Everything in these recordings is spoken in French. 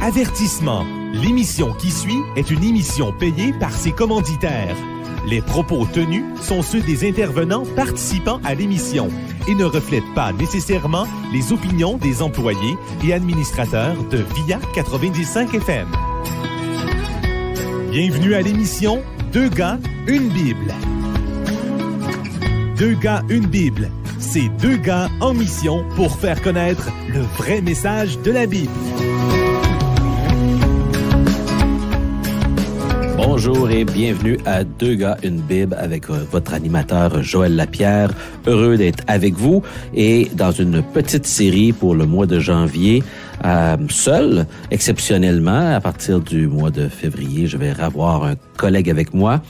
Avertissement. L'émission qui suit est une émission payée par ses commanditaires. Les propos tenus sont ceux des intervenants participant à l'émission et ne reflètent pas nécessairement les opinions des employés et administrateurs de VIA 95 FM. Bienvenue à l'émission Deux gars, une Bible. Deux gars, une Bible. C'est deux gars en mission pour faire connaître le vrai message de la Bible. Bonjour et bienvenue à Deux gars, une Bible avec votre animateur Joël Lapierre. Heureux d'être avec vous et dans une petite série pour le mois de janvier. Seul, exceptionnellement, à partir du mois de février, je vais avoir un collègue avec moi.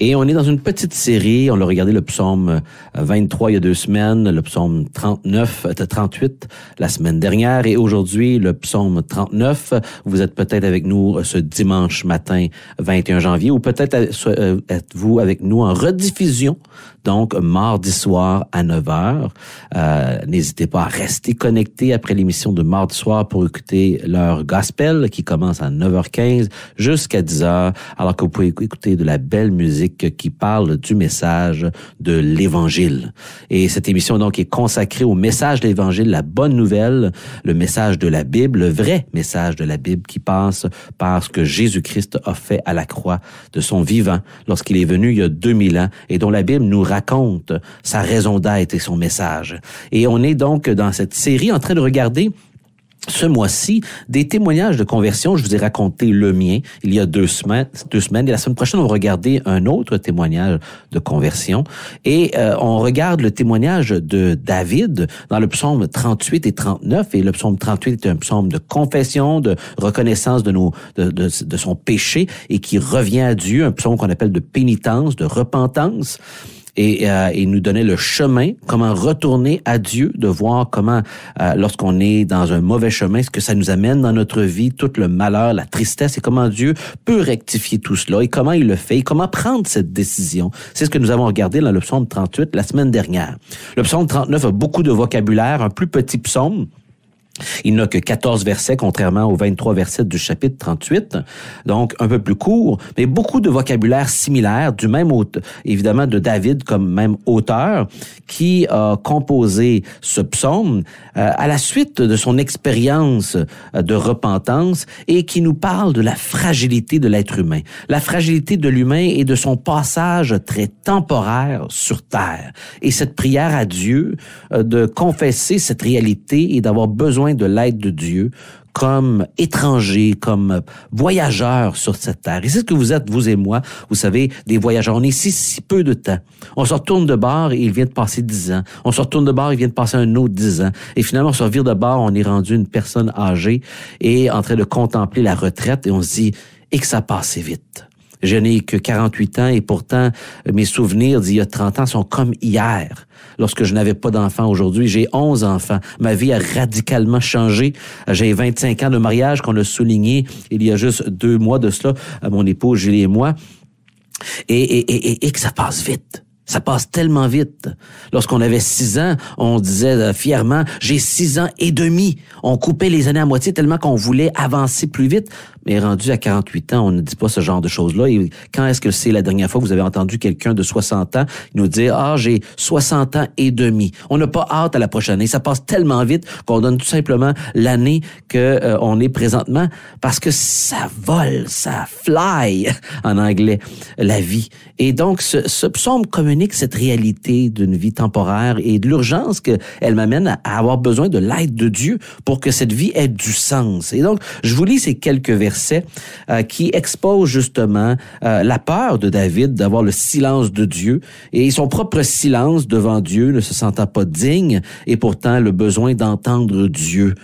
Et on est dans une petite série. On a regardé le psaume 23 il y a 2 semaines, le psaume 38 la semaine dernière et aujourd'hui le psaume 39. Vous êtes peut-être avec nous ce dimanche matin 21 janvier ou peut-être êtes-vous avec nous en rediffusion, donc mardi soir à 9h. N'hésitez pas à rester connecté après l'émission de mardi soir pour écouter leur gospel qui commence à 9h15 jusqu'à 10h, alors que vous pouvez écouter de la belle musique qui parle du message de l'Évangile. Et cette émission donc est consacrée au message de l'Évangile, la bonne nouvelle, le message de la Bible, le vrai message de la Bible qui passe par ce que Jésus-Christ a fait à la croix de son vivant lorsqu'il est venu il y a 2000 ans et dont la Bible nous raconte sa raison d'être et son message. Et on est donc dans cette série en train de regarder ce mois-ci, des témoignages de conversion. Je vous ai raconté le mien il y a 2 semaines. Et la semaine prochaine, on va regarder un autre témoignage de conversion. Et on regarde le témoignage de David dans le psaume 38 et 39. Et le psaume 38 est un psaume de confession, de reconnaissance de son péché et qui revient à Dieu. Un psaume qu'on appelle de pénitence, de repentance. Et il nous donnait le chemin, comment retourner à Dieu, de voir comment, lorsqu'on est dans un mauvais chemin, ce que ça nous amène dans notre vie, tout le malheur, la tristesse, et comment Dieu peut rectifier tout cela, et comment il le fait, et comment prendre cette décision. C'est ce que nous avons regardé dans le psaume 38 la semaine dernière. Le psaume 39 a beaucoup de vocabulaire, un plus petit psaume. Il n'a que 14 versets, contrairement aux 23 versets du chapitre 38. Donc, un peu plus court, mais beaucoup de vocabulaire similaire, du même auteur, évidemment de David comme même auteur, qui a composé ce psaume à la suite de son expérience de repentance et qui nous parle de la fragilité de l'être humain. La fragilité de l'humain et de son passage très temporaire sur terre. Et cette prière à Dieu de confesser cette réalité et d'avoir besoin de l'aide de Dieu comme étrangers, comme voyageurs sur cette terre. Et c'est ce que vous êtes, vous et moi. Vous savez, des voyageurs. On est ici si peu de temps. On se retourne de bord et il vient de passer 10 ans. On se retourne de bord, il vient de passer un autre 10 ans. Et finalement, on se revire de bord, on est rendu une personne âgée et en train de contempler la retraite et on se dit, et que ça passe vite. Je n'ai que 48 ans et pourtant, mes souvenirs d'il y a 30 ans sont comme hier. Lorsque je n'avais pas d'enfants aujourd'hui, j'ai 11 enfants. Ma vie a radicalement changé. J'ai 25 ans de mariage qu'on a souligné il y a juste 2 mois de cela, mon épouse Julie et moi. Et que ça passe vite. Ça passe tellement vite. Lorsqu'on avait 6 ans, on disait fièrement, j'ai 6 ans et demi. On coupait les années à moitié tellement qu'on voulait avancer plus vite. Mais rendu à 48 ans, on ne dit pas ce genre de choses-là. Et quand est-ce que c'est la dernière fois que vous avez entendu quelqu'un de 60 ans nous dire, j'ai 60 ans et demi. On n'a pas hâte à la prochaine année. Ça passe tellement vite qu'on donne tout simplement l'année que on est présentement parce que ça vole, ça fly en anglais, la vie. Et donc, ce psaume communique cette réalité d'une vie temporaire et de l'urgence qu'elle m'amène à avoir besoin de l'aide de Dieu pour que cette vie ait du sens. Et donc, je vous lis ces quelques versets qui exposent justement la peur de David d'avoir le silence de Dieu et son propre silence devant Dieu, ne se sentant pas digne et pourtant le besoin d'entendre Dieu,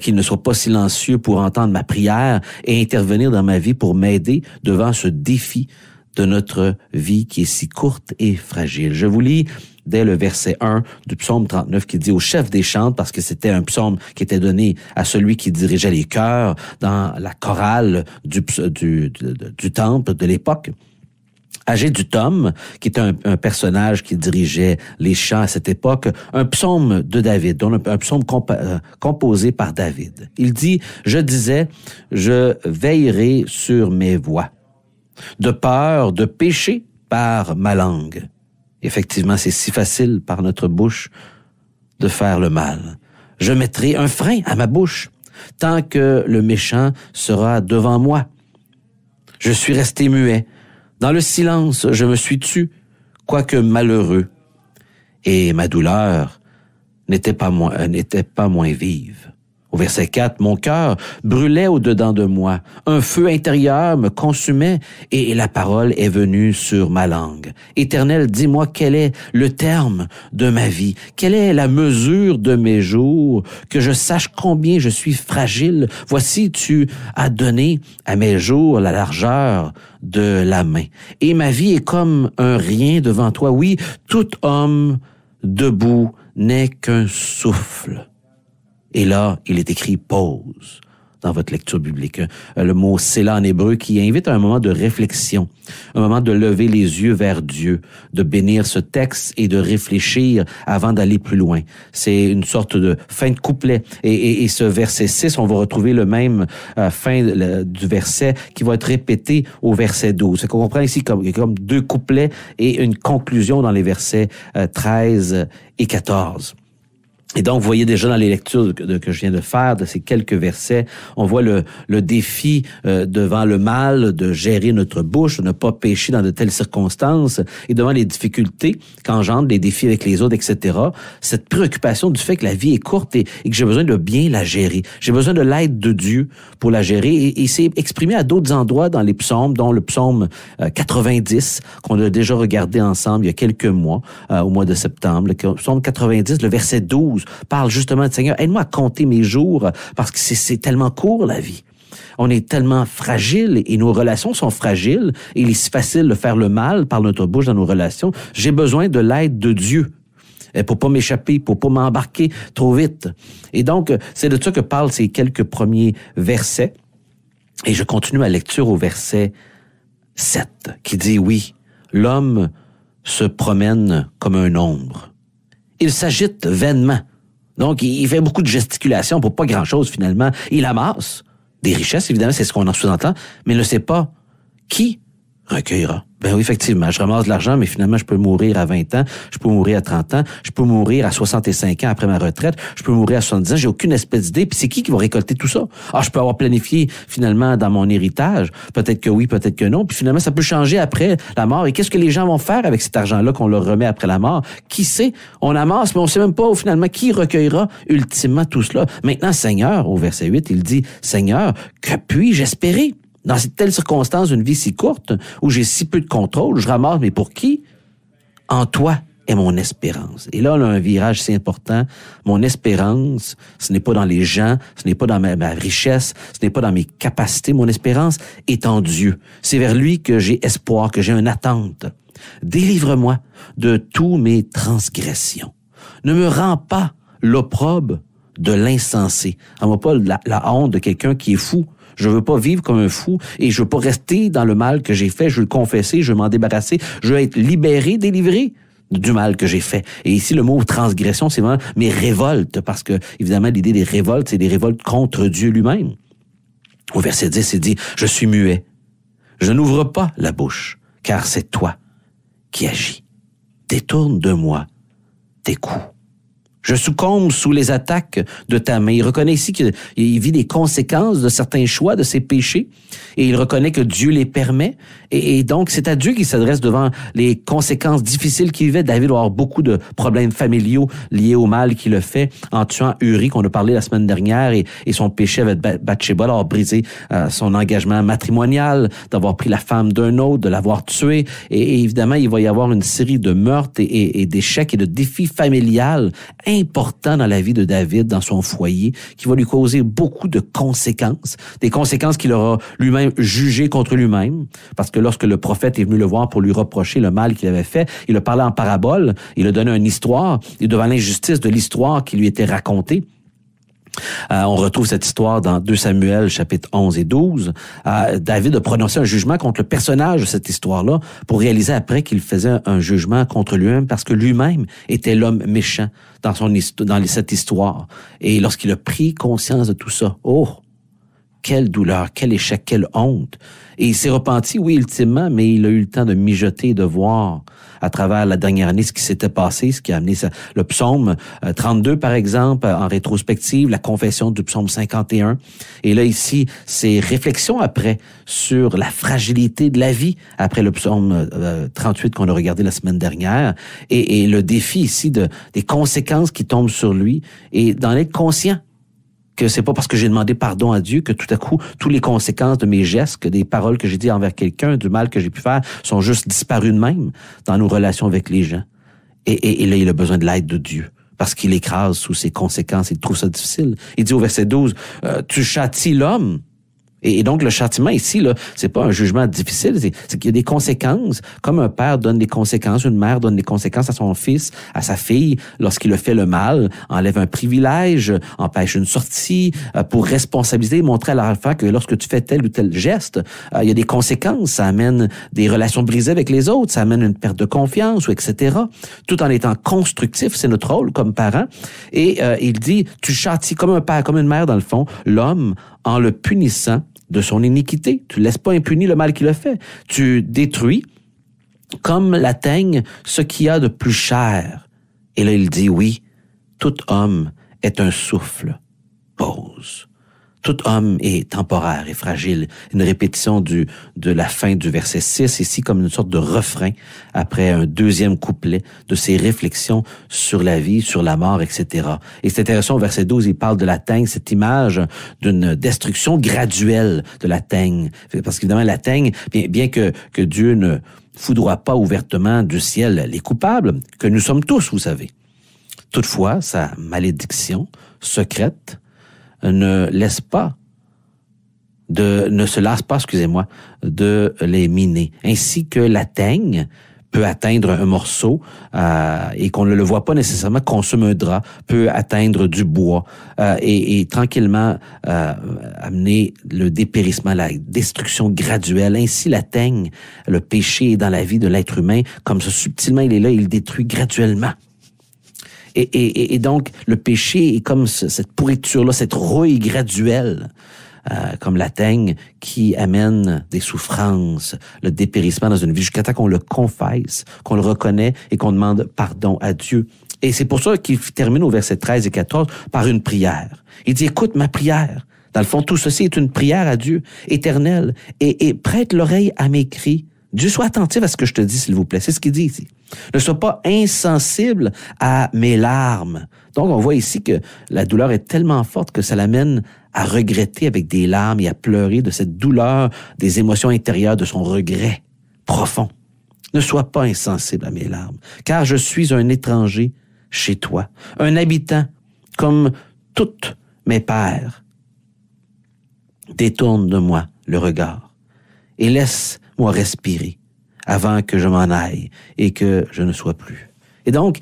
qu'il ne soit pas silencieux pour entendre ma prière et intervenir dans ma vie pour m'aider devant ce défi de notre vie qui est si courte et fragile. Je vous lis dès le verset 1 du psaume 39 qui dit au chef des chantres, parce que c'était un psaume qui était donné à celui qui dirigeait les chœurs dans la chorale du temple de l'époque. Agéduthum, qui était un personnage qui dirigeait les chants à cette époque, un psaume de David, donc un psaume composé par David. Il dit, je disais, je veillerai sur mes voies, de peur de pécher par ma langue. Effectivement, c'est si facile par notre bouche de faire le mal. Je mettrai un frein à ma bouche, tant que le méchant sera devant moi. Je suis resté muet. Dans le silence, je me suis tu, quoique malheureux, et ma douleur n'était pas moins vive. Au verset 4, mon cœur brûlait au-dedans de moi, un feu intérieur me consumait, et la parole est venue sur ma langue. Éternel, dis-moi quel est le terme de ma vie, quelle est la mesure de mes jours, que je sache combien je suis fragile. Voici, tu as donné à mes jours la largeur de la main, et ma vie est comme un rien devant toi. Oui, tout homme debout n'est qu'un souffle. Et là, il est écrit « pause » dans votre lecture biblique. Le mot « sélah » en hébreu qui invite à un moment de réflexion, un moment de lever les yeux vers Dieu, de bénir ce texte et de réfléchir avant d'aller plus loin. C'est une sorte de fin de couplet. Et ce verset 6, on va retrouver le même fin du verset qui va être répété au verset 12. C'est qu'on comprend ici comme deux couplets et une conclusion dans les versets 13 et 14. Et donc, vous voyez déjà dans les lectures que je viens de faire, de ces quelques versets, on voit le défi devant le mal de gérer notre bouche, de ne pas pécher dans de telles circonstances, et devant les difficultés qu'engendrent les défis avec les autres, etc. Cette préoccupation du fait que la vie est courte et que j'ai besoin de bien la gérer. J'ai besoin de l'aide de Dieu pour la gérer. Et c'est exprimé à d'autres endroits dans les psaumes, dont le psaume 90, qu'on a déjà regardé ensemble il y a quelques mois, au mois de septembre. Le psaume 90, le verset 12, parle justement de Seigneur, aide-moi à compter mes jours parce que c'est tellement court la vie. On est tellement fragile et nos relations sont fragiles et il est si facile de faire le mal par notre bouche dans nos relations. J'ai besoin de l'aide de Dieu pour pas m'échapper, pour pas m'embarquer trop vite. Et donc, c'est de ça que parlent ces quelques premiers versets. Et je continue ma lecture au verset 7 qui dit, oui, l'homme se promène comme un ombre. Il s'agite vainement. Donc, il fait beaucoup de gesticulations pour pas grand-chose, finalement. Il amasse des richesses, évidemment, c'est ce qu'on en sous-entend, mais il ne sait pas qui recueillera. Ben oui, effectivement, je ramasse de l'argent, mais finalement, je peux mourir à 20 ans, je peux mourir à 30 ans, je peux mourir à 65 ans après ma retraite, je peux mourir à 70 ans, j'ai aucune espèce d'idée, puis c'est qui va récolter tout ça? Ah, je peux avoir planifié, finalement, dans mon héritage, peut-être que oui, peut-être que non, puis finalement, ça peut changer après la mort, et qu'est-ce que les gens vont faire avec cet argent-là qu'on leur remet après la mort? Qui sait? On amasse, mais on sait même pas, finalement, qui recueillera ultimement tout cela. Maintenant, Seigneur, au verset 8, il dit, Seigneur, que puis-je espérer? Dans cette telle circonstance d'une vie si courte, où j'ai si peu de contrôle, je ramasse, mais pour qui? En toi est mon espérance. Et là, on a un virage si important. Mon espérance, ce n'est pas dans les gens, ce n'est pas dans ma richesse, ce n'est pas dans mes capacités. Mon espérance est en Dieu. C'est vers lui que j'ai espoir, que j'ai une attente. Délivre-moi de tous mes transgressions. Ne me rends pas l'opprobre de l'insensé. Envoie pas la honte de quelqu'un qui est fou. Je veux pas vivre comme un fou et je veux pas rester dans le mal que j'ai fait. Je veux le confesser, je veux m'en débarrasser. Je veux être libéré, délivré du mal que j'ai fait. Et ici, le mot transgression, c'est vraiment mes révoltes, parce que, évidemment, l'idée des révoltes, c'est des révoltes contre Dieu lui-même. Au verset 10, il dit, je suis muet. Je n'ouvre pas la bouche, car c'est toi qui agis. Détourne de moi tes coups. Je succombe sous les attaques de ta main. Il reconnaît ici qu'il vit les conséquences de certains choix, de ses péchés, et il reconnaît que Dieu les permet. Et donc, c'est à Dieu qu'il s'adresse devant les conséquences difficiles qu'il vivait. David va avoir beaucoup de problèmes familiaux liés au mal qu'il a fait en tuant Uri, qu'on a parlé la semaine dernière, et son péché avec Bathsheba, d'avoir brisé son engagement matrimonial, d'avoir pris la femme d'un autre, de l'avoir tué. Et évidemment, il va y avoir une série de meurtres et d'échecs et de défis familiales important dans la vie de David, dans son foyer, qui va lui causer beaucoup de conséquences, des conséquences qu'il aura lui-même jugées contre lui-même, parce que lorsque le prophète est venu le voir pour lui reprocher le mal qu'il avait fait, il a parlé en parabole, il a donné une histoire, et devant l'injustice de l'histoire qui lui était racontée, On retrouve cette histoire dans 2 Samuel, chapitres 11 et 12. David a prononcé un jugement contre le personnage de cette histoire-là pour réaliser après qu'il faisait un jugement contre lui-même parce que lui-même était l'homme méchant dans cette histoire. Et lorsqu'il a pris conscience de tout ça, oh, quelle douleur, quel échec, quelle honte. Et il s'est repenti, oui, ultimement, mais il a eu le temps de mijoter et de voir à travers la dernière année ce qui s'était passé, ce qui a amené le psaume 32, par exemple, en rétrospective, la confession du psaume 51. Et là, ici, ces réflexions après sur la fragilité de la vie, après le psaume 38 qu'on a regardé la semaine dernière, et le défi ici des conséquences qui tombent sur lui, et d'en être conscient. Que c'est pas parce que j'ai demandé pardon à Dieu que tout à coup, toutes les conséquences de mes gestes, que des paroles que j'ai dit envers quelqu'un, du mal que j'ai pu faire, sont juste disparues de même dans nos relations avec les gens. Et là, il a besoin de l'aide de Dieu. Parce qu'il écrase sous ses conséquences. Il trouve ça difficile. Il dit au verset 12, tu châties l'homme. Et donc, le châtiment ici, là, c'est pas un jugement difficile, c'est qu'il y a des conséquences. Comme un père donne des conséquences, une mère donne des conséquences à son fils, à sa fille, lorsqu'il a fait le mal, enlève un privilège, empêche une sortie, pour responsabiliser, montrer à l'enfant que lorsque tu fais tel ou tel geste, il y a des conséquences. Ça amène des relations brisées avec les autres, ça amène une perte de confiance, ou etc. Tout en étant constructif, c'est notre rôle comme parent. Et il dit, tu châties comme un père, comme une mère, dans le fond, l'homme, en le punissant de son iniquité. Tu ne laisses pas impuni le mal qu'il a fait. Tu détruis, comme la teigne, ce qu'il y a de plus cher. Et là, il dit, oui, tout homme est un souffle. Pause. Tout homme est temporaire et fragile. Une répétition de la fin du verset 6, ici comme une sorte de refrain après un deuxième couplet de ses réflexions sur la vie, sur la mort, etc. Et c'est intéressant, au verset 12, il parle de la teigne, cette image d'une destruction graduelle de la teigne. Parce qu'évidemment, la teigne, bien que Dieu ne foudroie pas ouvertement du ciel les coupables, que nous sommes tous, vous savez. Toutefois, sa malédiction secrète ne se lasse pas, de les miner. Ainsi que la teigne peut atteindre un morceau et qu'on ne le voit pas nécessairement consomme un drap, peut atteindre du bois et tranquillement amener le dépérissement, la destruction graduelle. Ainsi la teigne, le péché est dans la vie de l'être humain, comme ça subtilement il est là, il le détruit graduellement. Et donc, le péché est comme cette pourriture-là, cette rouille graduelle, comme la teigne, qui amène des souffrances, le dépérissement dans une vie, jusqu'à temps qu'on le confesse, qu'on le reconnaît et qu'on demande pardon à Dieu. Et c'est pour ça qu'il termine au verset 13 et 14 par une prière. Il dit, écoute ma prière. Dans le fond, tout ceci est une prière à Dieu, éternelle, et prête l'oreille à mes cris. Dieu soit attentif à ce que je te dis, s'il vous plaît. C'est ce qu'il dit ici. Ne sois pas insensible à mes larmes. Donc, on voit ici que la douleur est tellement forte que ça l'amène à regretter avec des larmes et à pleurer de cette douleur, des émotions intérieures, de son regret profond. Ne sois pas insensible à mes larmes, car je suis un étranger chez toi, un habitant comme tous mes pères. Détourne de moi le regard et laisse-moi respirer avant que je m'en aille et que je ne sois plus. Et donc,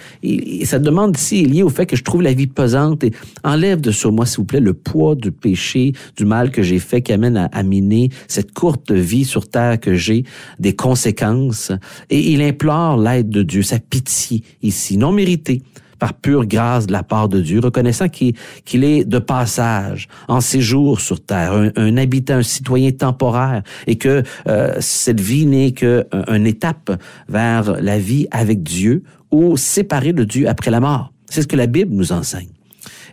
sa demande ici est liée au fait que je trouve la vie pesante et enlève de sur moi, s'il vous plaît, le poids du péché, du mal que j'ai fait qui amène à miner cette courte vie sur terre que j'ai, des conséquences. Et il implore l'aide de Dieu, sa pitié ici, non méritée, par pure grâce de la part de Dieu, reconnaissant qu'il est de passage, en séjour sur terre, un habitant, un citoyen temporaire, et que cette vie n'est qu'une étape vers la vie avec Dieu ou séparée de Dieu après la mort. C'est ce que la Bible nous enseigne.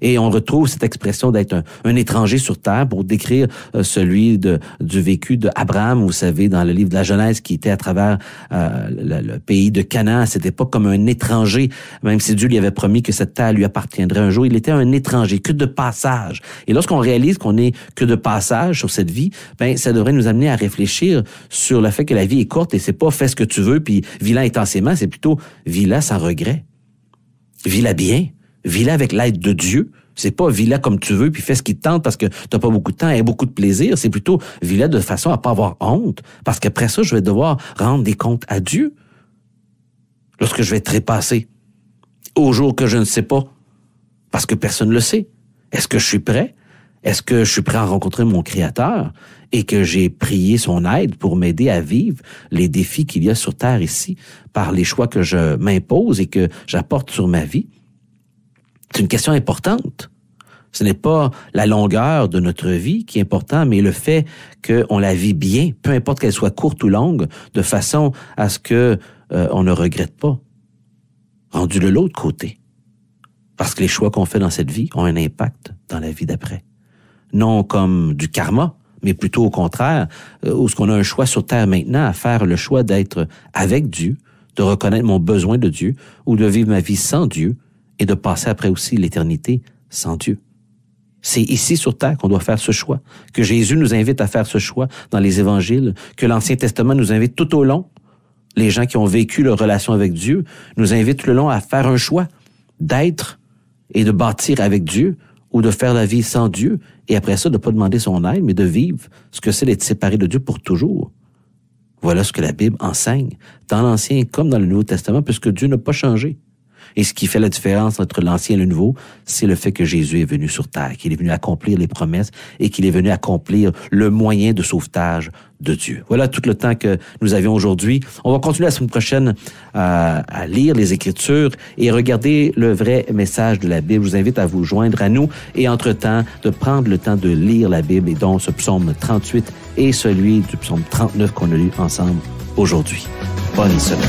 Et on retrouve cette expression d'être un étranger sur terre pour décrire celui du vécu d'Abraham, vous savez, dans le livre de la Genèse, qui était à travers le pays de Canaan à cette époque comme un étranger, même si Dieu lui avait promis que cette terre lui appartiendrait un jour. Il était un étranger, que de passage. Et lorsqu'on réalise qu'on n'est que de passage sur cette vie, ben ça devrait nous amener à réfléchir sur le fait que la vie est courte et c'est pas fais ce que tu veux puis vis-la intensément, c'est plutôt vis-la sans regret. Vis-la bien. Vis-la avec l'aide de Dieu. C'est pas vis-la comme tu veux puis fais ce qui te tente parce que t'as pas beaucoup de temps et beaucoup de plaisir. C'est plutôt vis-la de façon à pas avoir honte parce qu'après ça, je vais devoir rendre des comptes à Dieu lorsque je vais trépasser au jour que je ne sais pas parce que personne ne le sait. Est-ce que je suis prêt? Est-ce que je suis prêt à rencontrer mon Créateur et que j'ai prié son aide pour m'aider à vivre les défis qu'il y a sur Terre ici par les choix que je m'impose et que j'apporte sur ma vie? C'est une question importante. Ce n'est pas la longueur de notre vie qui est important, mais le fait qu'on la vit bien, peu importe qu'elle soit courte ou longue, de façon à ce que on ne regrette pas. Rendu de l'autre côté. Parce que les choix qu'on fait dans cette vie ont un impact dans la vie d'après. Non comme du karma, mais plutôt au contraire, où ce qu'on a un choix sur Terre maintenant à faire le choix d'être avec Dieu, de reconnaître mon besoin de Dieu, ou de vivre ma vie sans Dieu, et de passer après aussi l'éternité sans Dieu. C'est ici sur Terre qu'on doit faire ce choix, que Jésus nous invite à faire ce choix dans les évangiles, que l'Ancien Testament nous invite tout au long. Les gens qui ont vécu leur relation avec Dieu nous invitent tout le long à faire un choix d'être et de bâtir avec Dieu ou de faire la vie sans Dieu et après ça de ne pas demander son aide, mais de vivre ce que c'est d'être séparé de Dieu pour toujours. Voilà ce que la Bible enseigne, dans l'Ancien comme dans le Nouveau Testament, puisque Dieu n'a pas changé. Et ce qui fait la différence entre l'Ancien et le Nouveau, c'est le fait que Jésus est venu sur terre, qu'il est venu accomplir les promesses et qu'il est venu accomplir le moyen de sauvetage de Dieu. Voilà tout le temps que nous avions aujourd'hui. On va continuer la semaine prochaine à lire les Écritures et regarder le vrai message de la Bible. Je vous invite à vous joindre à nous et entre-temps de prendre le temps de lire la Bible et dont ce psaume 38 et celui du psaume 39 qu'on a lu ensemble aujourd'hui. Bonne semaine.